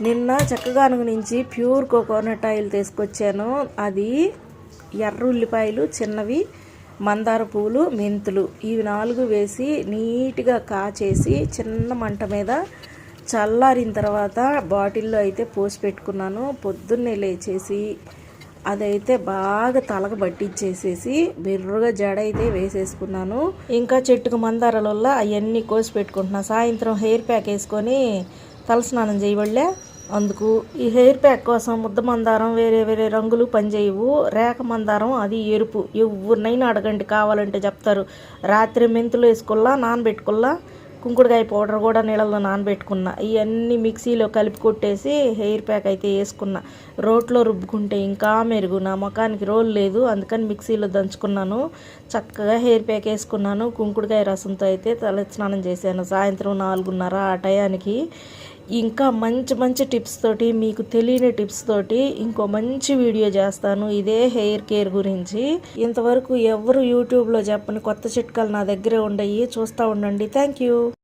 నిన్న చక్కగానుగ నుంచి pure coconut oil తీసుకొచ్చాను. అది ఎర్ర ఉల్లిపాయలు చిన్నవి, మందార పువ్వులు, మెంతులు ఇవి 4 వేసి నీట్గా కాచేసి చిన్న మంట మీద చల్లారిన తర్వాత బాటిల్లో అయితే పోసి పెట్టుకున్నాను. పొద్దున్నే లేచేసి అదైతే బాగా తలకు పట్టించేసేసి బిర్రుగా జడ అయితే వేసేసుకున్నాను. ఇంకా చెట్టుకు మందారాల వల్ల అవన్నీ కోసి పెట్టుకుంటున్నాను. సాయంత్రం హెయిర్ ప్యాక్ వేసుకొని తలస్నానం చేయబడలే. అందుకు ఈ హెయిర్ ప్యాక్ కోసం ముద్ద మందారం వేరే వేరే రంగులు పనిచేయవు. రేఖ మందారం అది ఎరుపు. ఎవరినైనా అడగండి, కావాలంటే చెప్తారు. రాత్రి మెంతులు వేసుకోల్లా, నానబెట్టుకోల్లా, కుంకుడుకాయ పౌడర్ కూడా నీళ్ళలో నానబెట్టుకున్నా. ఇవన్నీ మిక్సీలో కలిపి కొట్టేసి హెయిర్ ప్యాక్ అయితే వేసుకున్నా. రోట్లో రుబ్బుకుంటే ఇంకా మెరుగు. నా ముఖానికి రోల్ లేదు, అందుకని మిక్సీలో దంచుకున్నాను. చక్కగా హెయిర్ ప్యాక్ వేసుకున్నాను. కుంకుడుకాయ రసంతో అయితే తల స్నానం చేశాను సాయంత్రం 4:30 ఆ టయానికి. ఇంకా మంచి మంచి టిప్స్ తోటి, మీకు తెలియని టిప్స్ తోటి ఇంకో మంచి వీడియో చేస్తాను ఇదే హెయిర్ కేర్ గురించి. ఇంతవరకు ఎవరు యూట్యూబ్లో చెప్పని కొత్త చిట్కాలు నా దగ్గరే ఉండయి, చూస్తూ ఉండండి. Thank you.